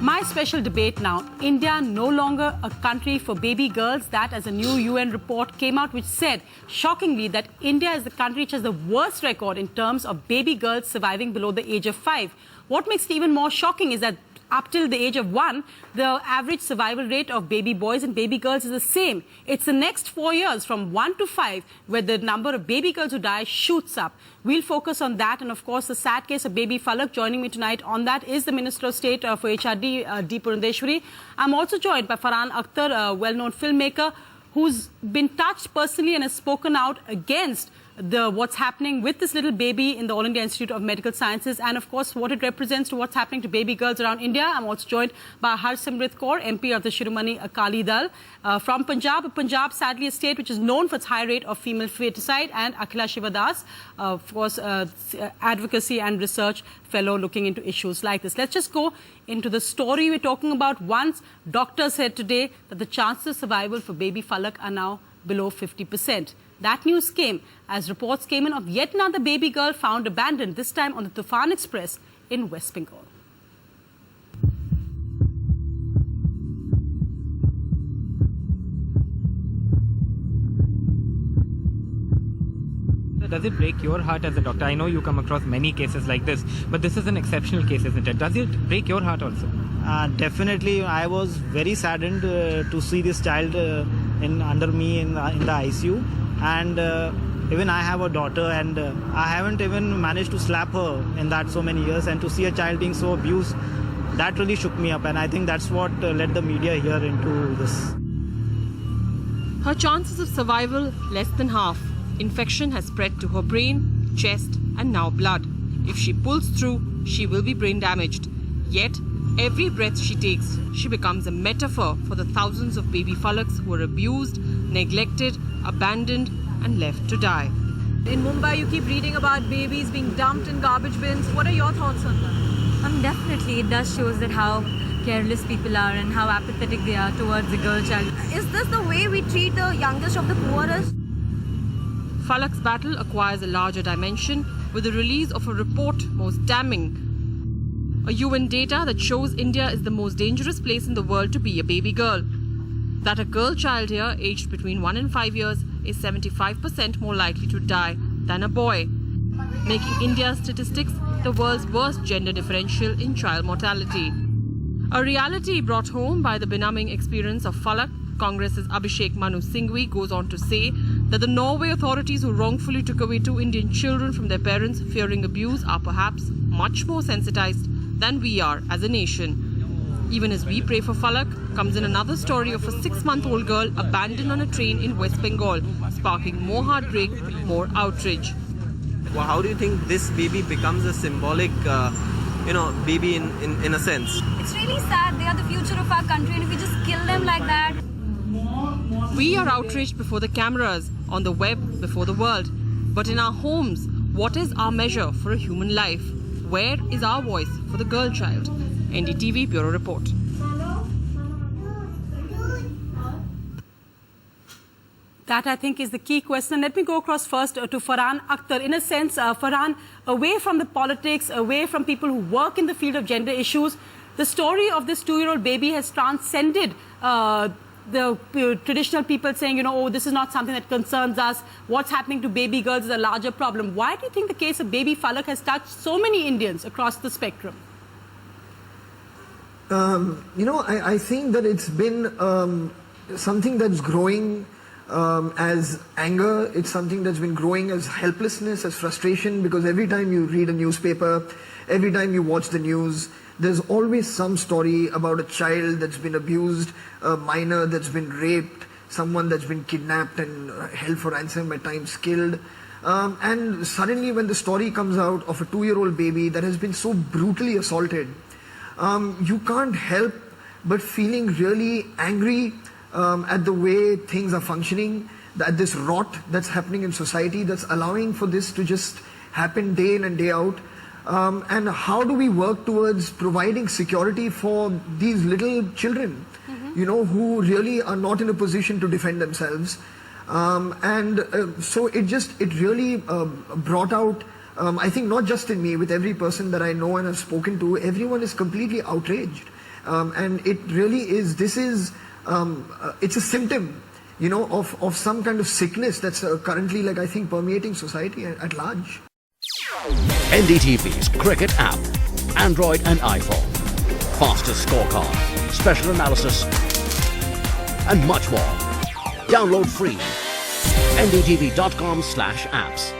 My special debate now. India no longer a country for baby girls. That, as a new UN report came out, which said, shockingly, that India is the country which has the worst record in terms of baby girls surviving below the age of 5. What makes it even more shocking is that up till the age of 1, the average survival rate of baby boys and baby girls is the same. It's the next 4 years, from 1 to 5, where the number of baby girls who die shoots up. We'll focus on that, and of course the sad case of baby Falak. Joining me tonight on that is the Minister of State for HRD, D. Purandeshwari. I'm also joined by Farhan Akhtar, a well-known filmmaker who's been touched personally and has spoken out against what's happening with this little baby in the All India Institute of Medical Sciences, and of course what it represents to what's happening to baby girls around India. I'm also joined by Harsimrit Kaur, MP of the Shiromani Akali Dal from Punjab. Punjab, sadly, a state which is known for its high rate of female feticide, and Akhila Shivadas, of course, advocacy and research fellow looking into issues like this. Let's just go into the story we're talking about. Once doctors said today that the chances of survival for baby Falak are now below 50%. That news came as reports came in of yet another baby girl found abandoned, this time on the Tufan Express in West Bengal. Does it break your heart as a doctor? I know you come across many cases like this, but this is an exceptional case, isn't it? Does it break your heart also? Definitely, I was very saddened to see this child under me in the ICU, and even I have a daughter, and I haven't even managed to slap her in that so many years, and to see a child being so abused, that really shook me up, and I think that's what led the media here into this. Her chances of survival less than half. Infection has spread to her brain, chest and now blood. If she pulls through, she will be brain damaged. Yet, every breath she takes, she becomes a metaphor for the thousands of baby Falaks who are abused, neglected, abandoned and left to die. In Mumbai, you keep reading about babies being dumped in garbage bins. What are your thoughts on that? Definitely, it does show that how careless people are and how apathetic they are towards the girl child. Is this the way we treat the youngest of the poorest? Falak's battle acquires a larger dimension with the release of a report most damning. A UN data that shows India is the most dangerous place in the world to be a baby girl. That a girl child here aged between 1 and 5 years is 75% more likely to die than a boy, making India's statistics the world's worst gender differential in child mortality. A reality brought home by the benumbing experience of Falak. Congress's Abhishek Manu Singhvi goes on to say that the Norway authorities who wrongfully took away 2 Indian children from their parents fearing abuse are perhaps much more sensitized than we are as a nation. Even as we pray for Falak, comes in another story of a 6-month-old girl abandoned on a train in West Bengal, sparking more heartbreak, more outrage. Well, how do you think this baby becomes a symbolic, baby in a sense? It's really sad. They are the future of our country, and if we just kill them like that. We are outraged before the cameras, on the web before the world. But in our homes, what is our measure for a human life? Where is our voice for the girl child? NDTV Bureau Report. That, I think, is the key question. Let me go across first to Farhan Akhtar. In a sense, Farhan, away from the politics, away from people who work in the field of gender issues, the story of this 2-year-old baby has transcended the traditional people saying, oh, this is not something that concerns us. What's happening to baby girls is a larger problem. Why do you think the case of baby Falak has touched so many Indians across the spectrum? I think that it's been something that's growing as anger. It's something that's been growing as helplessness, as frustration, because every time you read a newspaper, every time you watch the news, there's always some story about a child that's been abused, a minor that's been raped, someone that's been kidnapped and held for ransom, at times killed. And suddenly when the story comes out of a 2-year-old baby that has been so brutally assaulted, you can't help but feeling really angry at the way things are functioning, at this rot that's happening in society that's allowing for this to just happen day in and day out. And how do we work towards providing security for these little children, who really are not in a position to defend themselves? So it really brought out, I think not just in me, with every person that I know and have spoken to, everyone is completely outraged. and it really is. This is it's a symptom, you know, of some kind of sickness that's currently, like, I think, permeating society at large. NDTV's cricket app, Android and iPhone, fastest scorecard, special analysis, and much more. Download free. ndtv.com/apps.